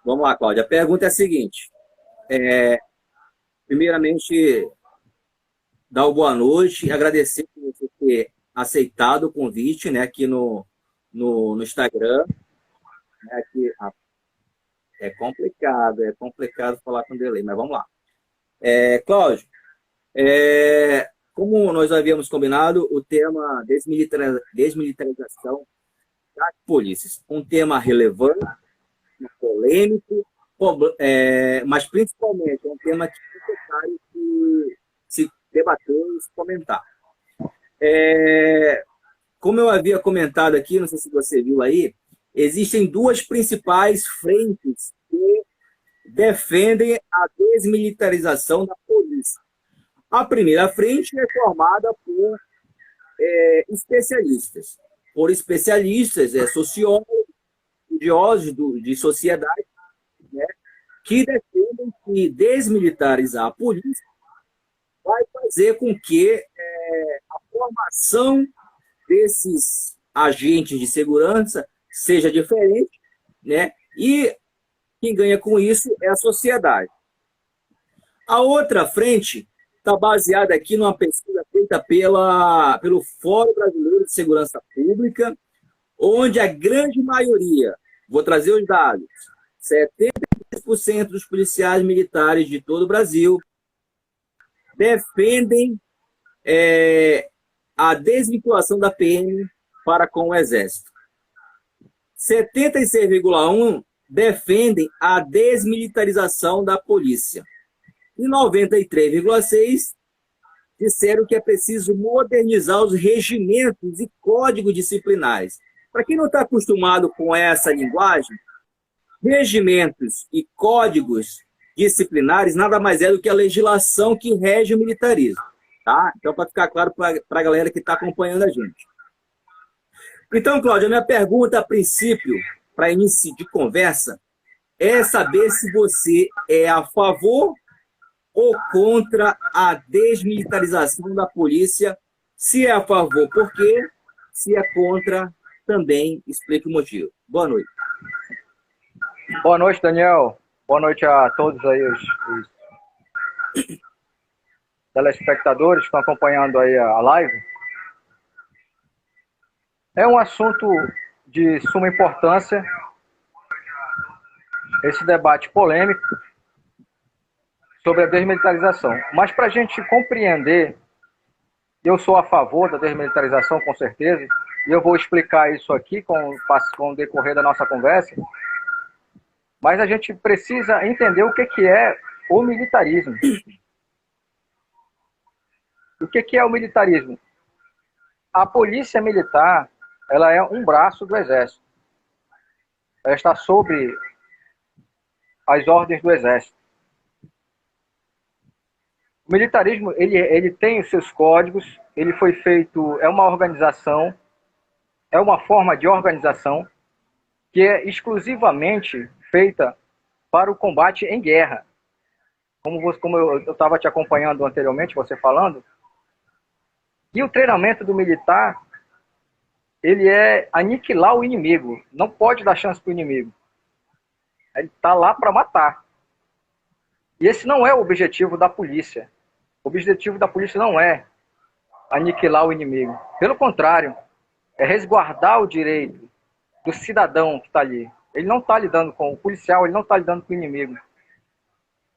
Vamos lá, Cláudia. A pergunta é a seguinte. Primeiramente, dar uma boa noite e agradecer por você ter aceitado o convite, né, aqui no Instagram. Né, aqui, é complicado falar com delay, mas vamos lá. Cláudio, como nós havíamos combinado, o tema desmilitarização das polícias. Um tema relevante, polêmico, mas principalmente é um tema que é necessário que se debater e se comentar. Como eu havia comentado aqui, não sei se você viu aí, existem duas principais frentes que defendem a desmilitarização da polícia. A primeira frente é formada por especialistas, sociólogos, estudiosos de sociedade, né, que defendem que desmilitarizar a polícia vai fazer com que a formação desses agentes de segurança seja diferente, né? E quem ganha com isso é a sociedade. A outra frente está baseada aqui numa pesquisa feita pelo Fórum Brasileiro de Segurança Pública, onde a grande maioria, vou trazer os dados, 73% dos policiais militares de todo o Brasil defendem a desvinculação da PM para com o Exército. 76,1% defendem a desmilitarização da polícia. E 93,6% disseram que é preciso modernizar os regimentos e códigos disciplinares. Para quem não está acostumado com essa linguagem, regimentos e códigos disciplinares nada mais é do que a legislação que rege o militarismo. Tá? Então, para ficar claro para a galera que está acompanhando a gente. Então, Cláudia, a minha pergunta, a princípio, para início de conversa, é saber se você é a favor ou contra a desmilitarização da polícia. Se é a favor, por quê? Se é contra, também explique o motivo. Boa noite. Boa noite, Daniel. Boa noite a todos aí os telespectadores que estão acompanhando aí a live. É um assunto de suma importância, esse debate polêmico sobre a desmilitarização. Mas para a gente compreender, eu sou a favor da desmilitarização, com certeza, e eu vou explicar isso aqui com o decorrer da nossa conversa, mas a gente precisa entender o que é o militarismo. O que é o militarismo? A polícia militar, ela é um braço do Exército. Ela está sob as ordens do Exército. O militarismo, ele tem os seus códigos, ele foi feito, é uma organização, é uma forma de organização que é exclusivamente feita para o combate em guerra. Como eu estava te acompanhando anteriormente, você falando, e o treinamento do militar, ele é aniquilar o inimigo, não pode dar chance para o inimigo. Ele está lá para matar. E esse não é o objetivo da polícia. O objetivo da polícia não é aniquilar o inimigo. Pelo contrário, é resguardar o direito do cidadão que está ali. Ele não está lidando com o policial, ele não está lidando com o inimigo.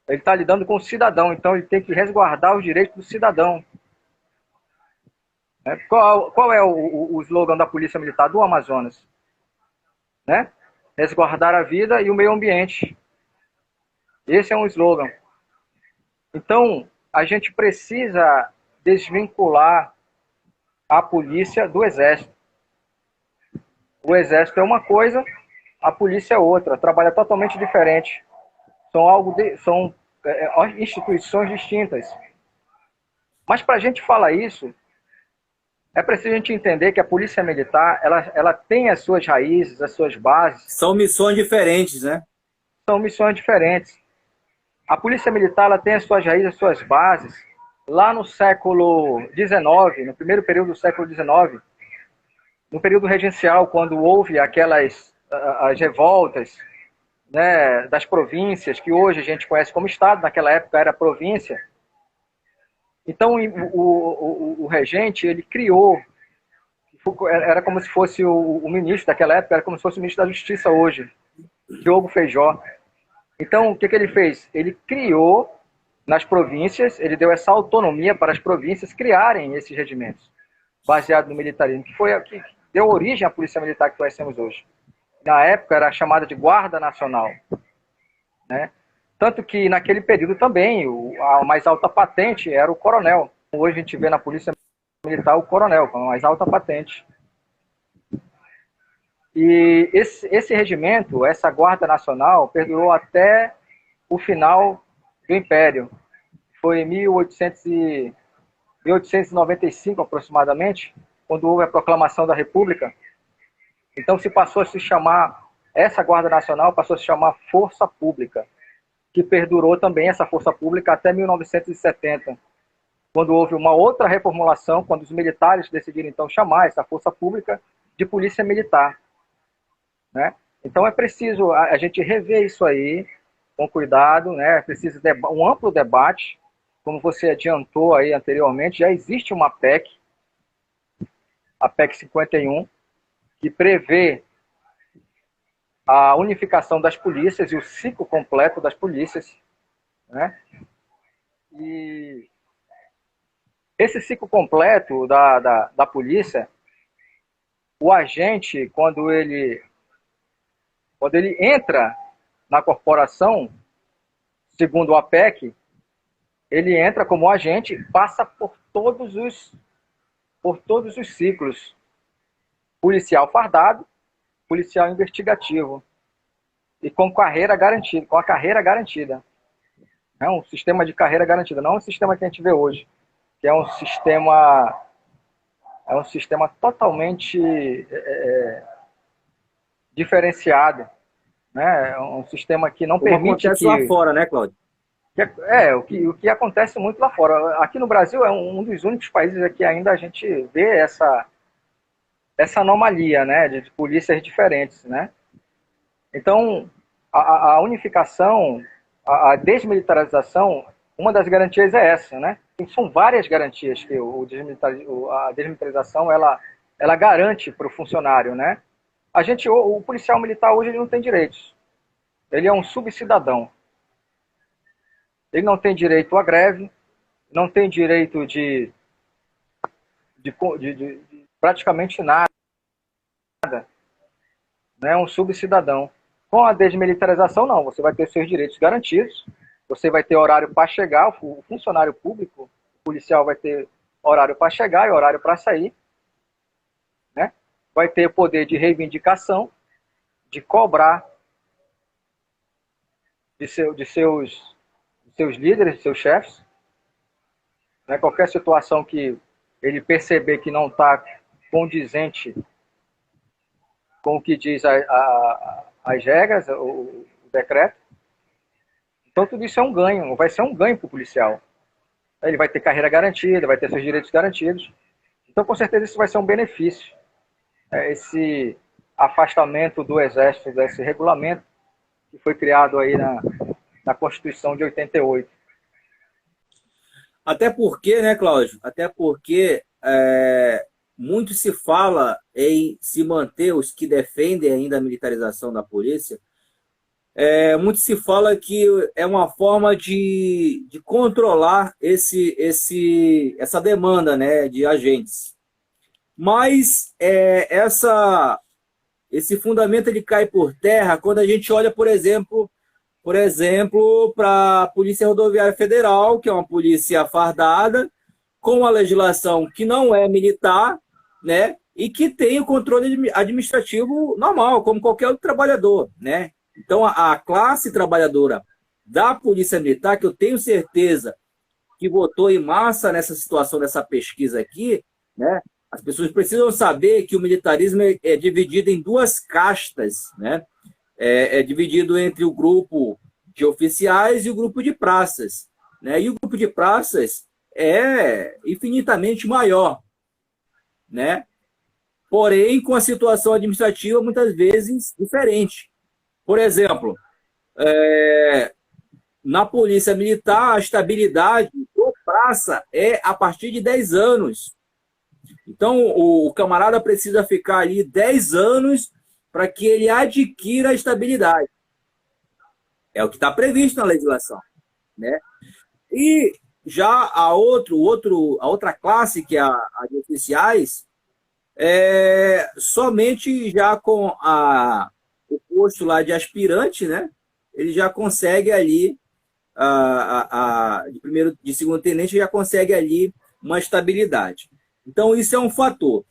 Ele está lidando com o cidadão, então ele tem que resguardar os direitos do cidadão. Qual é o slogan da Polícia Militar do Amazonas? Né? Resguardar a vida e o meio ambiente. Esse é um slogan. Então, a gente precisa desvincular a polícia do Exército. O Exército é uma coisa, a polícia é outra, trabalha totalmente diferente. São instituições distintas. Mas para a gente falar isso, é preciso a gente entender que a polícia militar, ela tem as suas raízes, as suas bases. São missões diferentes, né? São missões diferentes. A polícia militar, ela tem as suas raízes, as suas bases, lá no século XIX, no primeiro período do século XIX, no período regencial, quando houve as revoltas, né, das províncias, que hoje a gente conhece como estado, naquela época era província. Então, o regente, ele criou, era como se fosse o ministro daquela época, era como se fosse o ministro da Justiça hoje, Diogo Feijó. Então, o que ele fez? Ele criou nas províncias, ele deu essa autonomia para as províncias criarem esses regimentos, baseado no militarismo, que foi que deu origem à Polícia Militar que conhecemos hoje. Na época era chamada de Guarda Nacional, né? Tanto que naquele período também a mais alta patente era o coronel. Hoje a gente vê na Polícia Militar o coronel, com a mais alta patente. E esse regimento, essa Guarda Nacional, perdurou até o final do Império. Foi em 1895 aproximadamente, quando houve a proclamação da República. Então se passou a se chamar, essa Guarda Nacional passou a se chamar Força Pública, que perdurou também essa Força Pública até 1970, quando houve uma outra reformulação, quando os militares decidiram então chamar essa Força Pública de Polícia Militar, né? Então é preciso a gente rever isso aí com cuidado, né? É preciso um amplo debate, como você adiantou aí anteriormente, já existe uma PEC, a PEC 51, que prevê a unificação das polícias e o ciclo completo das polícias, né? E esse ciclo completo da polícia, o agente, quando ele entra na corporação, segundo a PEC, ele entra como agente e passa por todos os ciclos: policial fardado, policial investigativo, e com carreira garantida, com a carreira garantida. É um sistema de carreira garantida, não é um sistema que a gente vê hoje, que é um sistema totalmente diferenciado, né? É um sistema que não Como permite acontece lá fora, né, Cláudio? o que acontece muito lá fora. Aqui no Brasil é um dos únicos países que ainda a gente vê essa anomalia, né, de polícias diferentes, né? Então, a unificação, a desmilitarização, uma das garantias é essa, né? São várias garantias que a desmilitarização ela garante para o funcionário, né? O policial militar hoje ele não tem direitos. Ele é um subcidadão. Ele não tem direito à greve, não tem direito de praticamente nada, né? Um subcidadão. Com a desmilitarização, não. Você vai ter seus direitos garantidos, você vai ter horário para chegar, o funcionário público, o policial vai ter horário para chegar e horário para sair, né? Vai ter poder de reivindicação, de cobrar de seus líderes, de seus chefes, né? Qualquer situação que ele perceber que não está condizente com o que diz as regras, o decreto. Então tudo isso é um ganho, vai ser um ganho para o policial. Ele vai ter carreira garantida, vai ter seus direitos garantidos. Então com certeza isso vai ser um benefício. Esse afastamento do Exército desse regulamento que foi criado aí na Constituição de 88. Até porque, né, Cláudio? Até porque muito se fala em se manter, os que defendem ainda a militarização da polícia, muito se fala que é uma forma de controlar essa demanda, né, de agentes. Mas esse fundamento ele cai por terra quando a gente olha, por exemplo, para a Polícia Rodoviária Federal, que é uma polícia fardada, com a legislação que não é militar, né, e que tem o controle administrativo normal, como qualquer outro trabalhador, né? Então, a classe trabalhadora da Polícia Militar, que eu tenho certeza que votou em massa nessa situação, dessa pesquisa aqui, né? As pessoas precisam saber que o militarismo é dividido em duas castas, né? É dividido entre o grupo de oficiais e o grupo de praças, né? E o grupo de praças é infinitamente maior, né? Porém, com a situação administrativa muitas vezes diferente. Por exemplo, Na polícia militar, a estabilidade do praça é a partir de 10 anos. Então, o camarada precisa ficar ali 10 anos para que ele adquira a estabilidade. É o que está previsto na legislação, né? E já a outra classe, que é a de oficiais, somente já com o posto lá de aspirante, né? Ele já consegue ali, de segundo tenente, já consegue ali uma estabilidade. Então, isso é um fator.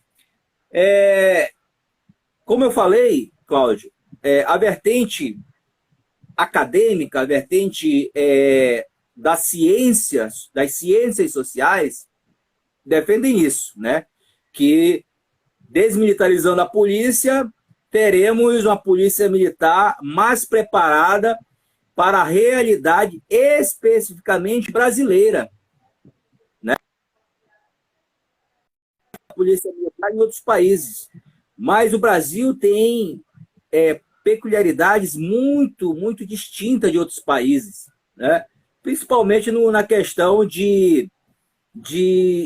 Como eu falei, Cláudio, a vertente acadêmica, a vertente das ciências sociais, defendem isso, né? Que desmilitarizando a polícia, teremos uma polícia militar mais preparada para a realidade especificamente brasileira, né? A polícia militar em outros países. Mas o Brasil tem peculiaridades muito, muito distintas de outros países, né? Principalmente na questão de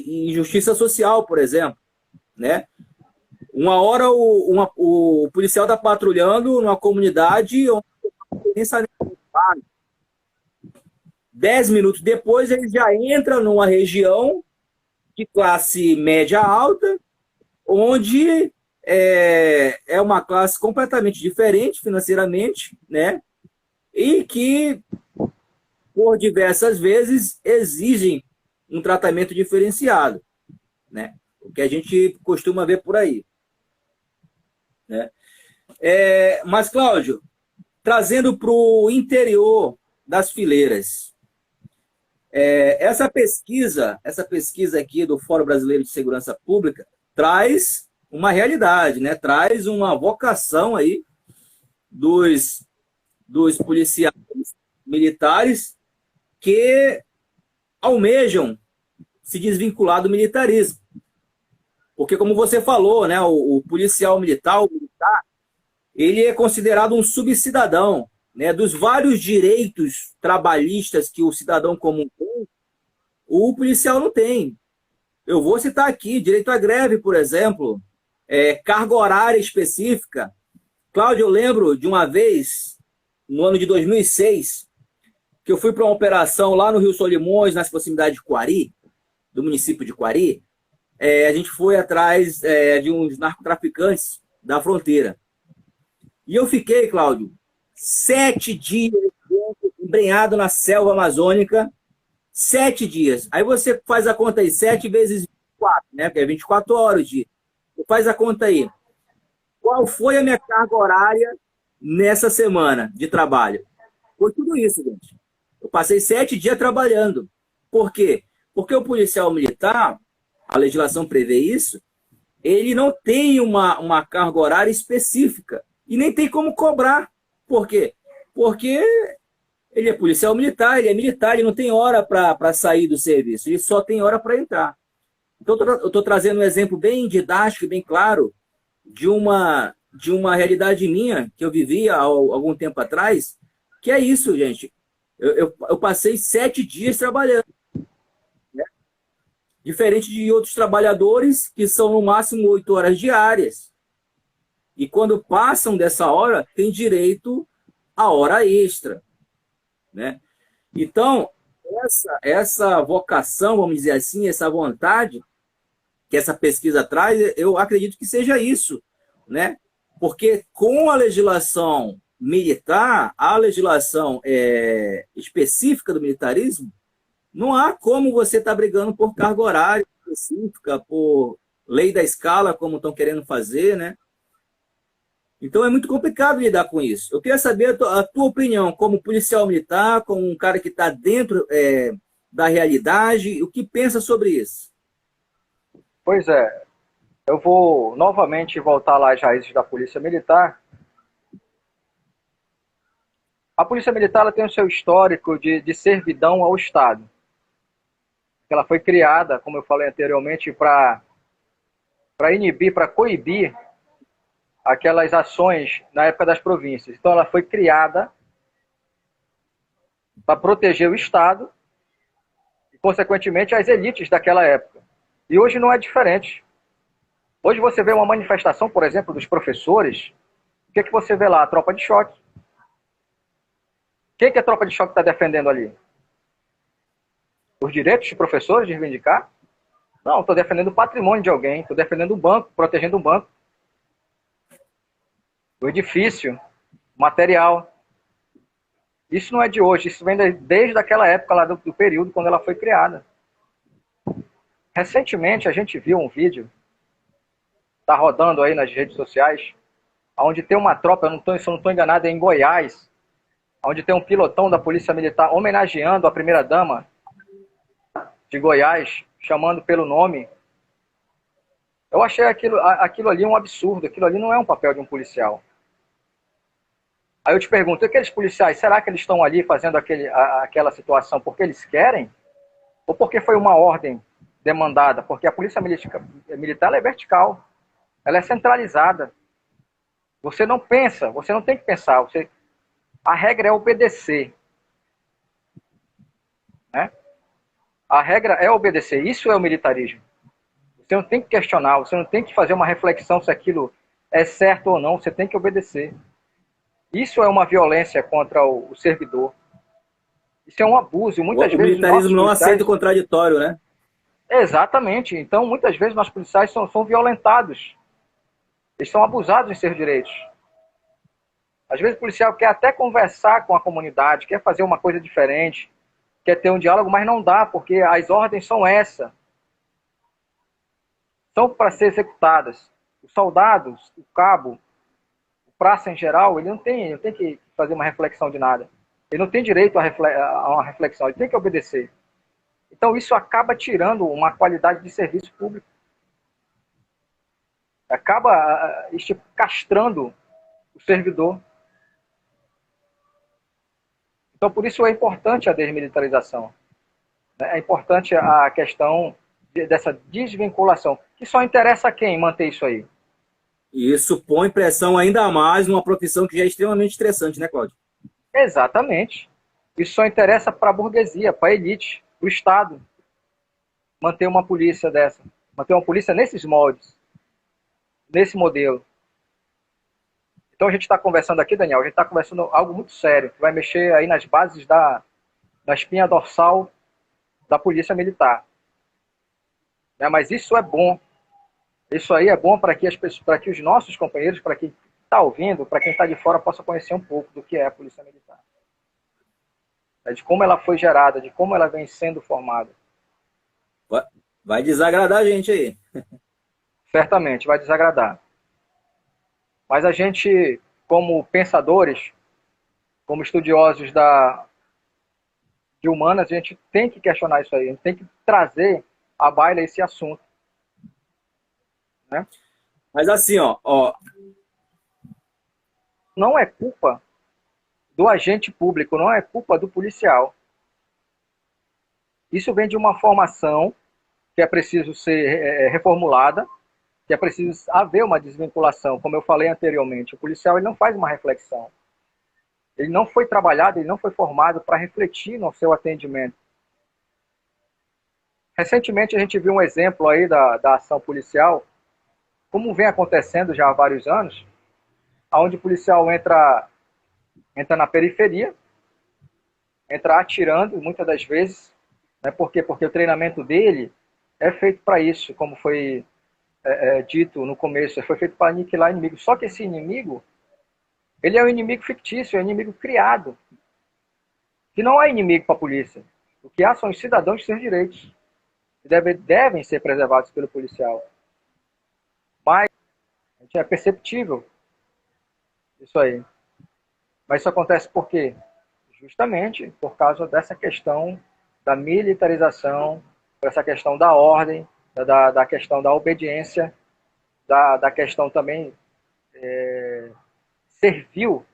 injustiça social, por exemplo, né? Uma hora o policial está patrulhando numa comunidade onde não tem 10 minutos depois ele já entra numa região de classe média alta, onde é uma classe completamente diferente financeiramente, né? E que, por diversas vezes, exigem um tratamento diferenciado, né? O que a gente costuma ver por aí, né? Mas, Cláudio, trazendo para o interior das fileiras, essa pesquisa aqui do Fórum Brasileiro de Segurança Pública traz uma realidade, né? Traz uma vocação aí dos policiais militares que almejam se desvincular do militarismo. Porque, como você falou, né, o policial militar, o militar, ele é considerado um subcidadão, né? Dos vários direitos trabalhistas que o cidadão comum tem, o policial não tem. Eu vou citar aqui, direito à greve, por exemplo, carga horária específica. Cláudio, eu lembro de uma vez, no ano de 2006, que eu fui para uma operação lá no Rio Solimões, nas proximidades de Quari, do município de Quari. A gente foi atrás de uns narcotraficantes da fronteira. E eu fiquei, Cláudio, 7 dias embrenhado na selva amazônica, 7 dias. Aí você faz a conta aí, 7 vezes 24, né? Que é 24 horas de dia. Você faz a conta aí. Qual foi a minha carga horária nessa semana de trabalho? Foi tudo isso, gente. Eu passei 7 dias trabalhando. Por quê? Porque o policial militar, a legislação prevê isso, ele não tem uma carga horária específica e nem tem como cobrar. Por quê? Porque ele é policial militar, ele não tem hora para sair do serviço, ele só tem hora para entrar. Então, eu estou trazendo um exemplo bem didático, bem claro, de uma realidade minha, que eu vivia há algum tempo atrás, que é isso, gente. Eu passei 7 dias trabalhando, né? Diferente de outros trabalhadores que são no máximo 8 horas diárias. E quando passam dessa hora, tem direito à hora extra, né? Então, essa vocação, vamos dizer assim, essa vontade que essa pesquisa traz, eu acredito que seja isso, né? Porque com a legislação militar, a legislação específica do militarismo, não há como você estar brigando por carga horária específica, por lei da escala, como estão querendo fazer, né? Então é muito complicado lidar com isso. Eu queria saber a tua opinião como policial militar, como um cara que está dentro da realidade, o que pensa sobre isso? Pois é, eu vou novamente voltar lá às raízes da Polícia Militar. A Polícia Militar ela tem o seu histórico de servidão ao Estado. Ela foi criada, como eu falei anteriormente, para inibir, para coibir aquelas ações na época das províncias. Então ela foi criada para proteger o Estado e, consequentemente, as elites daquela época. E hoje não é diferente. Hoje você vê uma manifestação, por exemplo, dos professores, o que, é que você vê lá? A tropa de choque. Quem que a tropa de choque está defendendo ali? Os direitos dos professores de reivindicar? Não, estou defendendo o patrimônio de alguém, estou defendendo um banco, protegendo um banco, o edifício, o material. Isso não é de hoje, isso vem desde aquela época lá do período quando ela foi criada. Recentemente a gente viu um vídeo, está rodando aí nas redes sociais, onde tem uma tropa, se eu não estou enganado, é em Goiás, onde tem um pilotão da Polícia Militar homenageando a primeira-dama de Goiás, chamando pelo nome. Eu achei aquilo ali um absurdo, aquilo ali não é um papel de um policial. Aí eu te pergunto, aqueles policiais, será que eles estão ali fazendo aquela situação porque eles querem? Ou porque foi uma ordem demandada? Porque a polícia militar é vertical, ela é centralizada. Você não pensa, você não tem que pensar, a regra é obedecer. Né? A regra é obedecer, isso é o militarismo. Você não tem que questionar, você não tem que fazer uma reflexão se aquilo é certo ou não, você tem que obedecer. Isso é uma violência contra o servidor. Isso é um abuso. Muitas O vezes militarismo não policiais... aceita o contraditório, né? Exatamente. Então, muitas vezes, nossos policiais são violentados. Eles são abusados em seus direitos. Às vezes, o policial quer até conversar com a comunidade, quer fazer uma coisa diferente, quer ter um diálogo, mas não dá, porque as ordens são essas. São para ser executadas. Os soldados, o cabo, o praça em geral, ele não tem que fazer uma reflexão de nada. Ele não tem direito a uma reflexão, ele tem que obedecer. Então isso acaba tirando uma qualidade de serviço público. Acaba castrando o servidor. Então por isso é importante a desmilitarização. É importante a questão dessa desvinculação, que só interessa a quem manter isso aí. E isso põe pressão ainda mais numa profissão que já é extremamente estressante, né, Cláudio? Exatamente. Isso só interessa para a burguesia, para a elite, para o Estado. Manter uma polícia dessa. Manter uma polícia nesses moldes. Nesse modelo. Então a gente está conversando aqui, Daniel, a gente está conversando algo muito sério, que vai mexer aí nas bases da espinha dorsal da polícia militar. Mas isso é bom. Isso aí é bom para que os nossos companheiros, para quem está ouvindo, para quem está de fora, possa conhecer um pouco do que é a polícia militar. De como ela foi gerada, de como ela vem sendo formada. Vai desagradar a gente aí. Certamente, vai desagradar. Mas a gente, como pensadores, como estudiosos de humanas, a gente tem que questionar isso aí. A gente tem que trazer à baila esse assunto. Né? Mas assim, ó, não é culpa do agente público, não é culpa do policial. Isso vem de uma formação que é preciso ser reformulada, que é preciso haver uma desvinculação, como eu falei anteriormente. O policial ele não faz uma reflexão. Ele não foi trabalhado, ele não foi formado para refletir no seu atendimento. Recentemente a gente viu um exemplo aí da ação policial, como vem acontecendo já há vários anos, onde o policial entra na periferia, entra atirando, muitas das vezes. Né? Por quê? Porque o treinamento dele é feito para isso, como foi dito no começo, foi feito para aniquilar inimigo. Só que esse inimigo, ele é um inimigo fictício, é um inimigo criado, que não é inimigo para a polícia. O que há são os cidadãos de seus direitos, que devem ser preservados pelo policial. Mas é perceptível isso aí. Mas isso acontece por quê? Justamente por causa dessa questão da militarização, essa questão da ordem, da questão da obediência, da questão também servil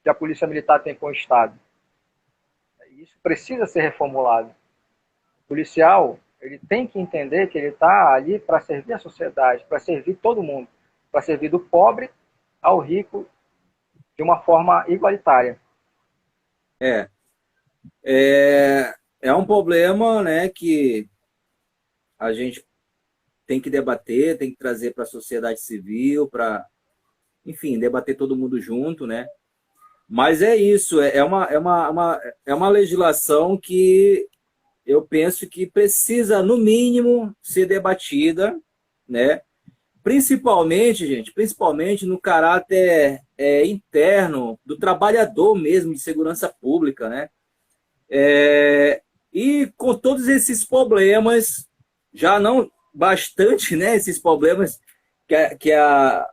que a polícia militar tem com o Estado. Isso precisa ser reformulado. O policial ele tem que entender que ele está ali para servir a sociedade, para servir todo mundo, para servir do pobre ao rico de uma forma igualitária. É um problema, né, que a gente tem que debater, tem que trazer para a sociedade civil, para, enfim, debater todo mundo junto, né? Mas é isso, é uma legislação que eu penso que precisa, no mínimo, ser debatida, né? Principalmente, gente, principalmente no caráter interno do trabalhador mesmo de segurança pública, né? E com todos esses problemas, já não bastante, né? Esses problemas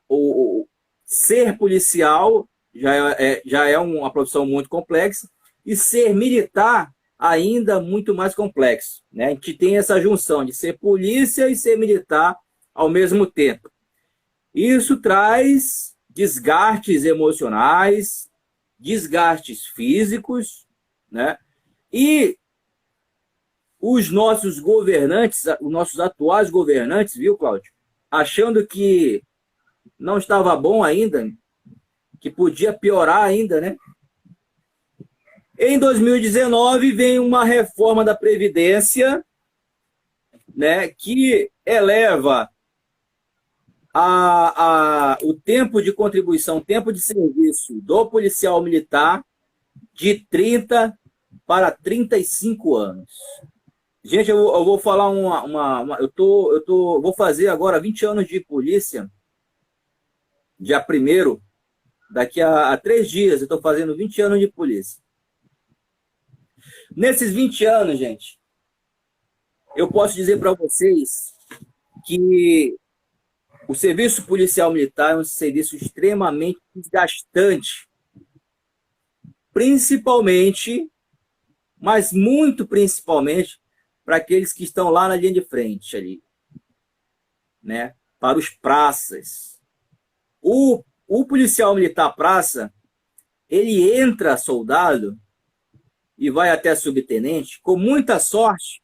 o ser policial já é uma profissão muito complexa e ser militar ainda muito mais complexo, né? A gente tem essa junção de ser polícia e ser militar ao mesmo tempo. Isso traz desgastes emocionais, desgastes físicos, né? E os nossos governantes, os nossos atuais governantes, viu, Cláudio? Achando que não estava bom ainda, que podia piorar ainda, né? Em 2019 vem uma reforma da Previdência, né, que eleva o tempo de contribuição, tempo de serviço do policial militar de 30 para 35 anos. Gente, eu vou falar vou fazer agora 20 anos de polícia, dia 1º, daqui a 3 dias eu estou fazendo 20 anos de polícia. Nesses 20 anos, gente, eu posso dizer para vocês que o serviço policial militar é um serviço extremamente desgastante, principalmente, mas muito principalmente, para aqueles que estão lá na linha de frente ali, né? Para os praças. O policial militar praça, ele entra soldado e vai até subtenente, com muita sorte,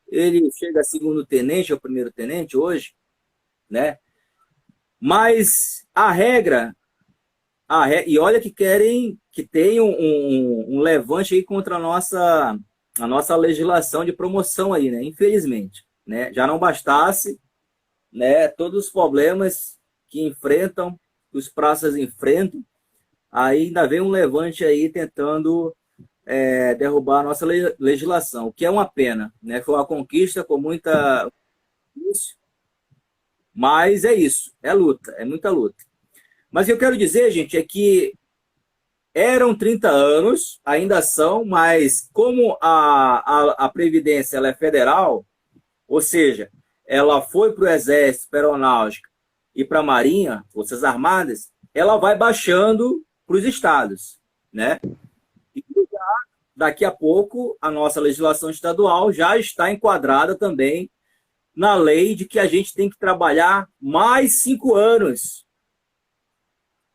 ele chega a segundo tenente ou primeiro tenente hoje, né? Mas e olha que querem que tenha um levante aí contra a nossa legislação de promoção aí, né? Infelizmente, né? Já não bastasse, né? Todos os problemas que enfrentam, que os praças enfrentam, aí ainda vem um levante aí tentando derrubar a nossa legislação, o que é uma pena, né? Foi uma conquista com muita, mas é isso, é luta, é muita luta. Mas o que eu quero dizer, gente, é que eram 30 anos, ainda são, mas como a Previdência ela é federal, ou seja, ela foi para o Exército, para a Aeronáutica e para a Marinha, Forças Armadas, ela vai baixando para os estados, né? E daqui a pouco a nossa legislação estadual já está enquadrada também na lei de que a gente tem que trabalhar mais 5 anos.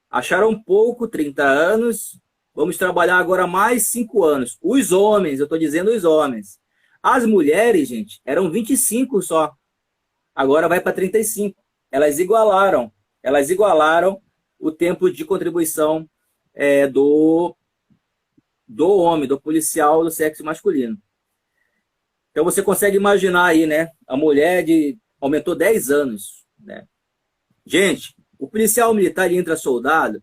Acharam pouco, 30 anos, vamos trabalhar agora mais 5 anos. Os homens, eu estou dizendo os homens. As mulheres, gente, eram 25 só. Agora vai para 35. Elas igualaram o tempo de contribuição do homem, do policial do sexo masculino. Então você consegue imaginar aí, né? A mulher aumentou 10 anos, né? Gente, o policial militar ele entra soldado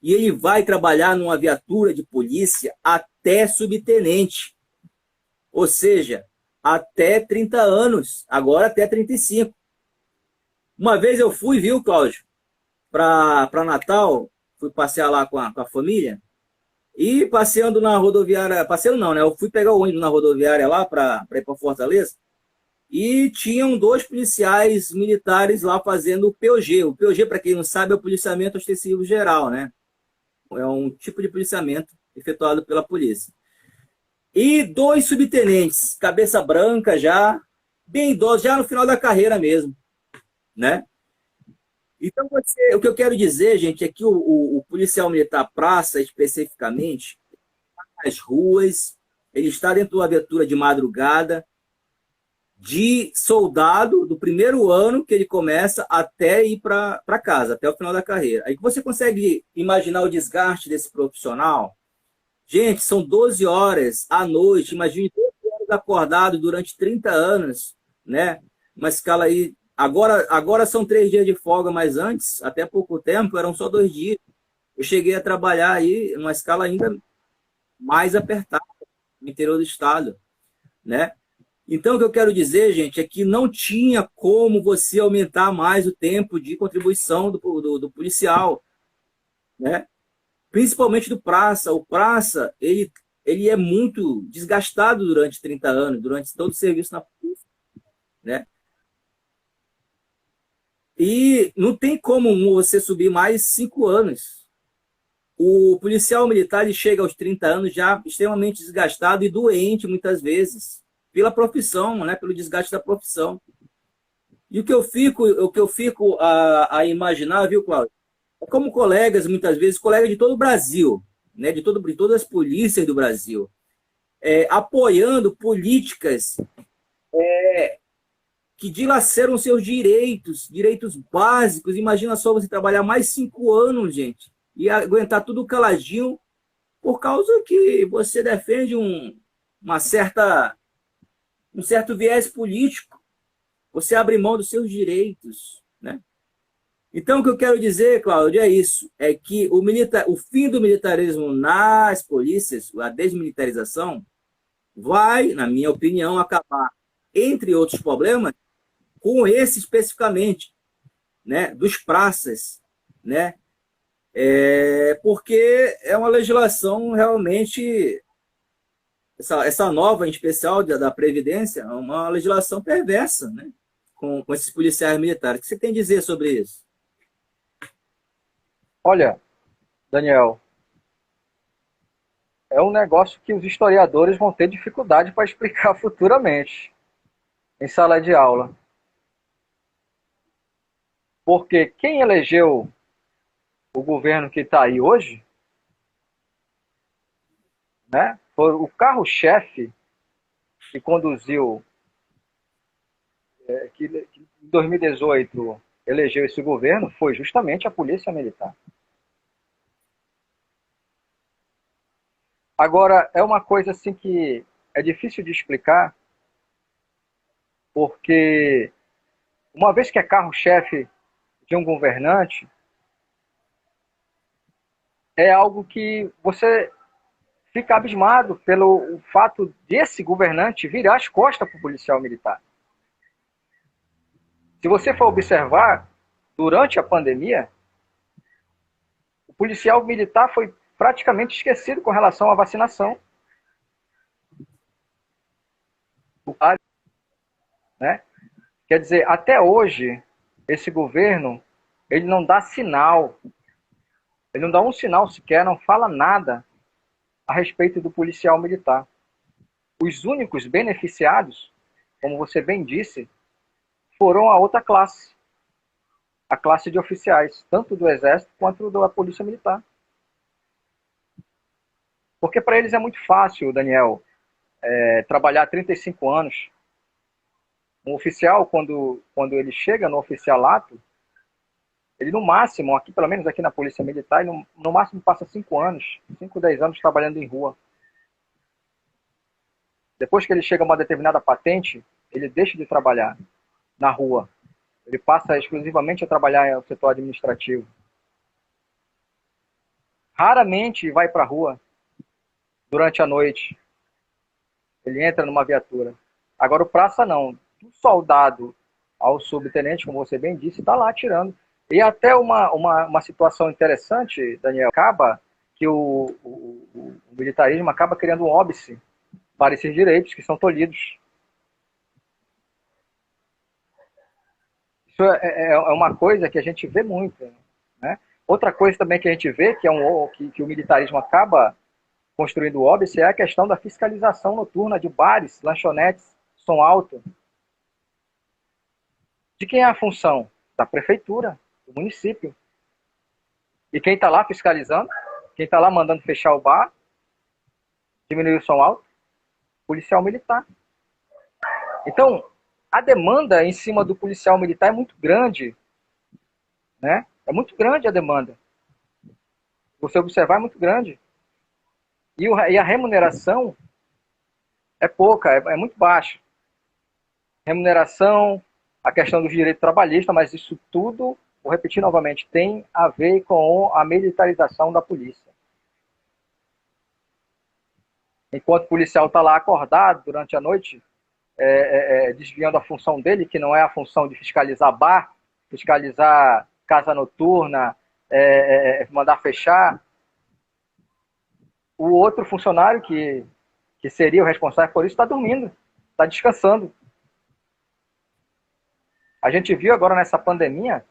e ele vai trabalhar numa viatura de polícia até subtenente. Ou seja, até 30 anos, agora até 35. Uma vez eu fui, viu, Cláudio, para Natal, fui passear lá com a família, e passeando na rodoviária, passeando não, né? Eu fui pegar o ônibus na rodoviária lá para ir para Fortaleza, e tinham 2 policiais militares lá fazendo o POG. O POG, para quem não sabe, é o policiamento ostensivo geral, né? É um tipo de policiamento efetuado pela polícia. E 2 subtenentes, cabeça branca já, bem idosos, já no final da carreira mesmo, né? Então, o que eu quero dizer, gente, é que o policial militar praça, especificamente, nas ruas, ele está dentro de uma viatura de madrugada, de soldado, do primeiro ano que ele começa até ir para casa, até o final da carreira. Aí você consegue imaginar o desgaste desse profissional? Gente, são 12 horas à noite. Imagine 12 horas acordado durante 30 anos, né? Uma escala aí. Agora são 3 dias de folga, mas antes, até pouco tempo, eram só 2 dias. Eu cheguei a trabalhar aí numa escala ainda mais apertada no interior do estado, né? Então, o que eu quero dizer, gente, é que não tinha como você aumentar mais o tempo de contribuição do policial, né? Principalmente do praça. O praça, ele é muito desgastado durante 30 anos, durante todo o serviço na polícia, né? E não tem como você subir mais 5 anos. O policial militar ele chega aos 30 anos já extremamente desgastado e doente, muitas vezes, pela profissão, né? Pelo desgaste da profissão. E o que eu fico a imaginar, viu, Cláudio? É como colegas, muitas vezes, colegas de todo o Brasil, né? De todas as polícias do Brasil, apoiando políticas que dilaceram seus direitos, direitos básicos. Imagina só você trabalhar mais 5 anos, gente, e aguentar tudo caladinho por causa que você defende uma certa, um certo viés político. Você abre mão dos seus direitos, né? Então, o que eu quero dizer, Cláudio, é isso: é que o fim do militarismo nas polícias, a desmilitarização, vai, na minha opinião, acabar, entre outros problemas, com esse especificamente, né, dos praças, né? Porque é uma legislação realmente, essa nova, em especial, da Previdência, é uma legislação perversa, né? Com esses policiais militares. O que você tem a dizer sobre isso? Olha, Daniel, é um negócio que os historiadores vão ter dificuldade para explicar futuramente em sala de aula. Porque quem elegeu o governo que está aí hoje, né, foi o carro-chefe que conduziu, que em 2018 elegeu esse governo, foi justamente a Polícia Militar. Agora, é uma coisa assim que é difícil de explicar, porque uma vez que é carro-chefe de um governante, é algo que você fica abismado pelo fato desse governante virar as costas para o policial militar. Se você for observar, durante a pandemia, o policial militar foi praticamente esquecido com relação à vacinação. Né? Quer dizer, até hoje, esse governo, ele não dá sinal, ele não dá um sinal sequer, não fala nada a respeito do policial militar. Os únicos beneficiados, como você bem disse, foram a outra classe, a classe de oficiais, tanto do Exército quanto da Polícia Militar. Porque para eles é muito fácil, Daniel, trabalhar 35 anos. Um oficial, quando ele chega no oficialato, ele no máximo, aqui pelo menos aqui na Polícia Militar, ele no máximo passa 5 anos, 5, 10 anos trabalhando em rua. Depois que ele chega a uma determinada patente, ele deixa de trabalhar na rua. Ele passa exclusivamente a trabalhar no setor administrativo. Raramente vai para a rua durante a noite. Ele entra numa viatura. Agora o praça não. Do soldado ao subtenente, como você bem disse, está lá atirando. E até uma situação interessante, Daniel, acaba que o militarismo acaba criando um óbice para esses direitos que são tolhidos. Isso é uma coisa que a gente vê muito. Né? Outra coisa também que a gente vê, que o militarismo acaba construindo o óbice, é a questão da fiscalização noturna de bares, lanchonetes, som alto. De quem é a função? Da prefeitura, do município. E quem está lá fiscalizando? Quem está lá mandando fechar o bar? Diminuir o som alto? Policial militar. Então, a demanda em cima do policial militar é muito grande. Né? É muito grande a demanda. Se você observar, é muito grande. E a remuneração é pouca, é muito baixa. Remuneração, a questão do direito trabalhista, mas isso tudo, vou repetir novamente, tem a ver com a militarização da polícia. Enquanto o policial está lá acordado durante a noite, desviando a função dele, que não é a função de fiscalizar bar, fiscalizar casa noturna, mandar fechar, o outro funcionário que seria o responsável por isso está dormindo, está descansando. A gente viu agora nessa pandemia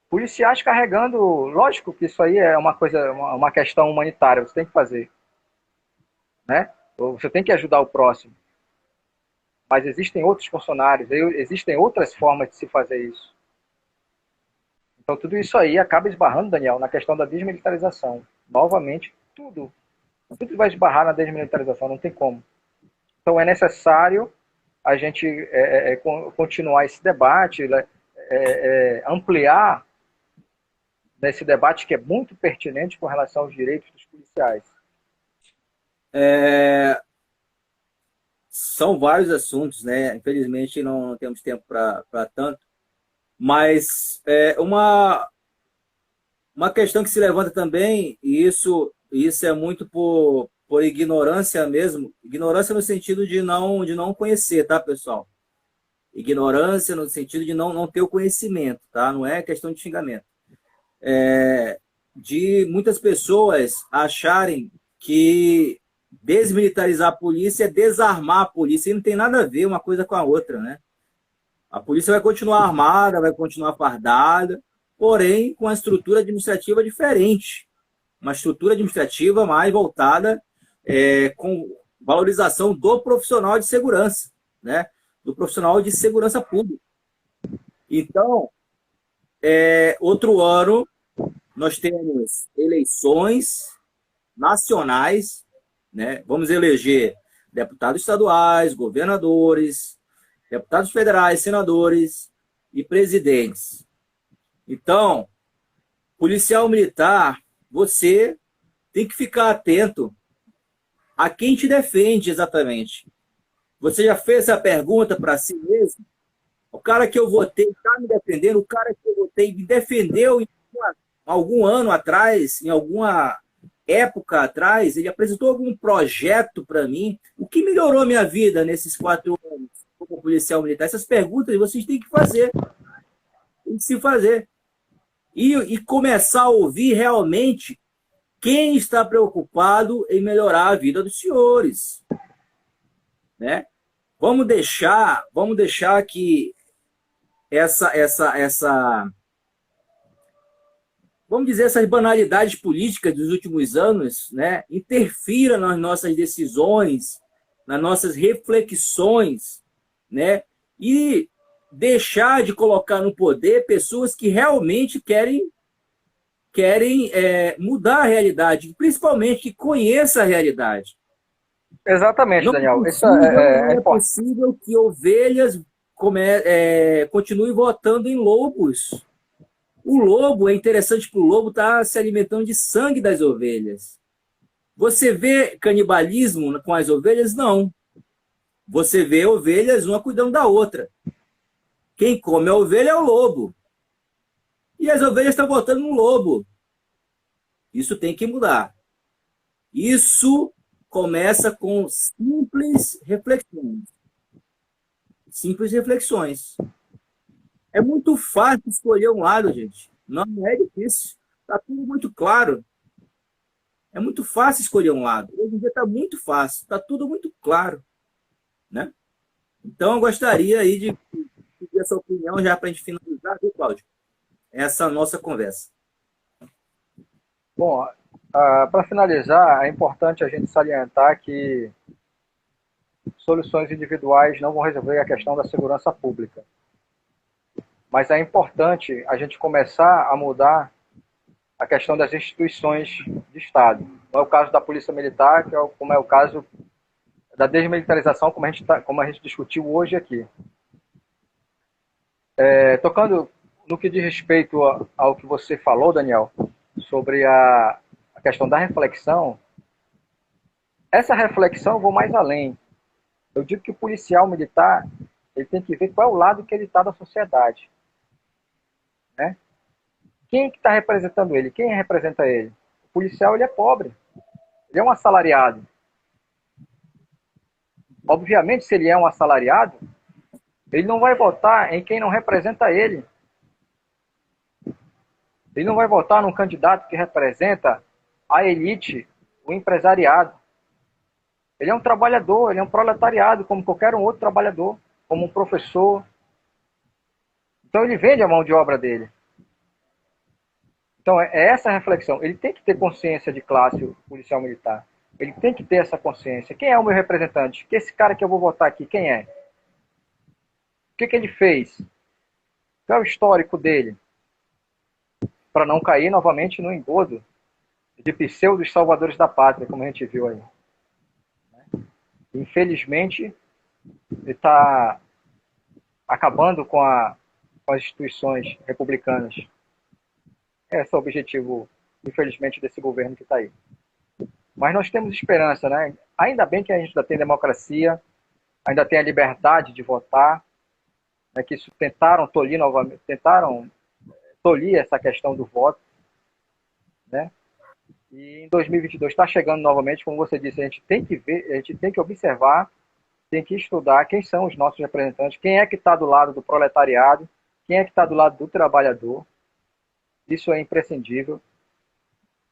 policiais carregando, lógico que isso aí é uma questão humanitária, você tem que fazer, né? Você tem que ajudar o próximo. Mas existem outros funcionários, existem outras formas de se fazer isso. Então tudo isso aí acaba esbarrando, Daniel, na questão da desmilitarização. Novamente, tudo vai esbarrar na desmilitarização, não tem como. Então é necessário a gente continuar esse debate, ampliar nesse debate que é muito pertinente com relação aos direitos dos policiais. São vários assuntos, né? Infelizmente não temos tempo para tanto, mas uma questão que se levanta também, e isso é muito por ignorância mesmo, ignorância no sentido de não conhecer, tá, pessoal? Ignorância no sentido de não ter o conhecimento, tá? Não é questão de xingamento. De muitas pessoas acharem que desmilitarizar a polícia é desarmar a polícia, e não tem nada a ver uma coisa com a outra, né? A polícia vai continuar armada, vai continuar fardada, porém com uma estrutura administrativa diferente. Uma estrutura administrativa mais voltada com valorização do profissional de segurança, né? Do profissional de segurança pública. Então, outro ano, nós temos eleições nacionais, né? Vamos eleger deputados estaduais, governadores, deputados federais, senadores e presidentes. Então, policial militar, você tem que ficar atento a quem te defende exatamente. Você já fez essa pergunta para si mesmo? O cara que eu votei está me defendendo? O cara que eu votei me defendeu em algum ano atrás, em alguma época atrás, ele apresentou algum projeto para mim? O que melhorou a minha vida nesses 4 anos como policial militar? Essas perguntas vocês têm que fazer. Tem que se fazer. E começar a ouvir realmente quem está preocupado em melhorar a vida dos senhores, né? Vamos deixar que vamos dizer, essas banalidades políticas dos últimos anos, né, interfira nas nossas decisões, nas nossas reflexões, né, e deixar de colocar no poder pessoas que realmente querem mudar a realidade, principalmente que conheça a realidade. Exatamente, Daniel. Não é possível que ovelhas continuem votando em lobos. O lobo, é interessante para o lobo estar se alimentando de sangue das ovelhas. Você vê canibalismo com as ovelhas? Não. Você vê ovelhas uma cuidando da outra. Quem come a ovelha é o lobo. E as ovelhas estão votando no lobo. Isso tem que mudar. Isso começa com simples reflexões. Simples reflexões. É muito fácil escolher um lado, gente. Não é difícil. Está tudo muito claro. É muito fácil escolher um lado. Hoje em dia está muito fácil. Está tudo muito claro, né? Então, eu gostaria aí de pedir essa opinião já para a gente finalizar, viu, Cláudio? Essa nossa conversa. Bom, para finalizar, é importante a gente salientar que soluções individuais não vão resolver a questão da segurança pública. Mas é importante a gente começar a mudar a questão das instituições de Estado. Não é o caso da Polícia Militar, como é o caso da desmilitarização, como a gente discutiu hoje aqui. Tocando no que diz respeito ao que você falou, Daniel, sobre a questão da reflexão, essa reflexão eu vou mais além. Eu digo que o policial militar, ele tem que ver qual é o lado que ele está da sociedade, né? Quem que está representando ele? Quem representa ele? O policial, ele é pobre. Ele é um assalariado. Obviamente, se ele é um assalariado, ele não vai votar em quem não representa ele. Ele não vai votar num candidato que representa a elite, o empresariado. Ele é um trabalhador, ele é um proletariado, como qualquer um outro trabalhador, como um professor. Então ele vende a mão de obra dele. Então é essa a reflexão. Ele tem que ter consciência de classe, o policial militar. Ele tem que ter essa consciência. Quem é o meu representante? Que esse cara que eu vou votar aqui, quem é? O que ele fez? Qual é o histórico dele? Para não cair novamente no engodo de pseudos salvadores da pátria, como a gente viu aí. Infelizmente, ele está acabando com as instituições republicanas. Esse é o objetivo, infelizmente, desse governo que está aí. Mas nós temos esperança, né? Ainda bem que a gente ainda tem democracia, ainda tem a liberdade de votar, né? Que isso tentaram tolir novamente, tentaram tolir essa questão do voto, né? E em 2022 está chegando novamente, como você disse, a gente tem que ver, a gente tem que observar, tem que estudar quem são os nossos representantes, quem é que está do lado do proletariado, quem é que está do lado do trabalhador. Isso é imprescindível.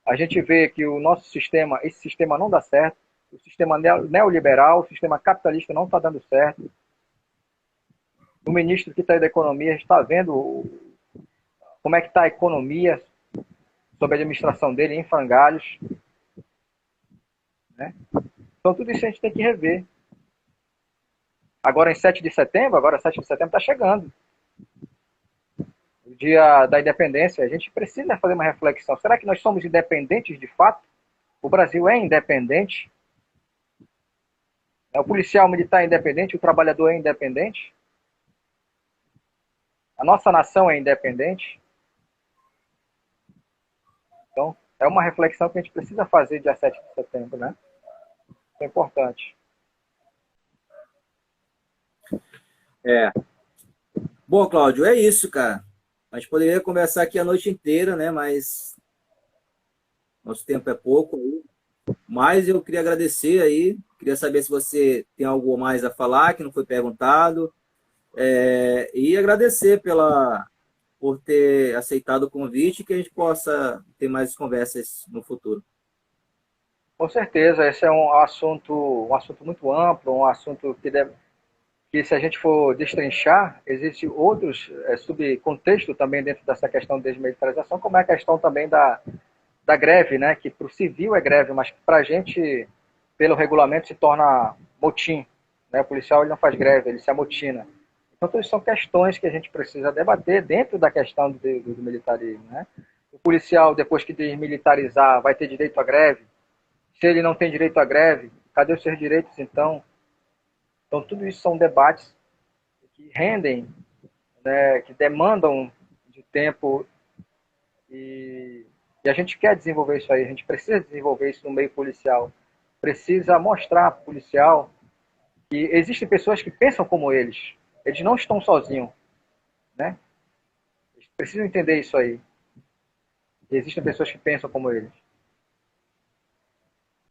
A gente vê que o nosso sistema, esse sistema não dá certo, o sistema neoliberal, o sistema capitalista não está dando certo. O ministro que está aí da economia está vendo como é que está a economia sob a administração dele em frangalhos, né? Então tudo isso a gente tem que rever. Agora 7 de setembro está chegando. O dia da independência, a gente precisa fazer uma reflexão. Será que nós somos independentes de fato? O Brasil é independente? O policial militar é independente? O trabalhador é independente? A nossa nação é independente? Então, é uma reflexão que a gente precisa fazer dia 7 de setembro, né? Isso é importante. Bom, Cláudio, é isso, cara. A gente poderia conversar aqui a noite inteira, né? Mas nosso tempo é pouco aí. Mas eu queria agradecer aí. Queria saber se você tem algo mais a falar que não foi perguntado. E agradecer por ter aceitado o convite e que a gente possa ter mais conversas no futuro. Com certeza, esse é um assunto muito amplo, um assunto que se a gente for destrinchar, existe outros subcontextos também dentro dessa questão de desmilitarização, como é a questão também da greve, né? Que para o civil é greve, mas para a gente, pelo regulamento, se torna motim, né? O policial ele não faz greve, ele se amotina. Então, todas são questões que a gente precisa debater dentro da questão do militarismo, né? O policial, depois que desmilitarizar, vai ter direito à greve? Se ele não tem direito à greve, cadê os seus direitos, então? Então, tudo isso são debates que rendem, né, que demandam de tempo e a gente quer desenvolver isso aí, a gente precisa desenvolver isso no meio policial. Precisa mostrar para o policial que existem pessoas que pensam como eles. Eles não estão sozinhos, né? Eles precisam entender isso aí. Existem pessoas que pensam como eles.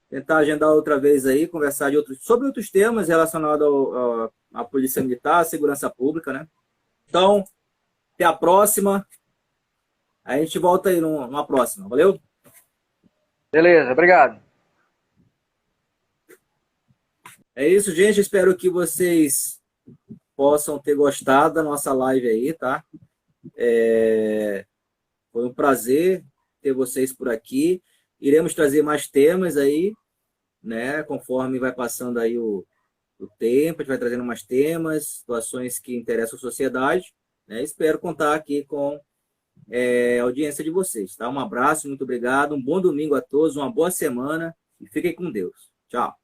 Tentar agendar outra vez aí, conversar sobre outros temas relacionados à Polícia Militar, à segurança pública, né? Então, até a próxima. A gente volta aí numa próxima. Valeu? Beleza, obrigado. É isso, gente. Espero que vocês possam ter gostado da nossa live aí, tá? Foi um prazer ter vocês por aqui. Iremos trazer mais temas aí, né? Conforme vai passando aí o tempo, a gente vai trazendo mais temas, situações que interessam a sociedade, né? Espero contar aqui com a audiência de vocês, tá? Um abraço, muito obrigado, um bom domingo a todos, uma boa semana e fiquem com Deus. Tchau.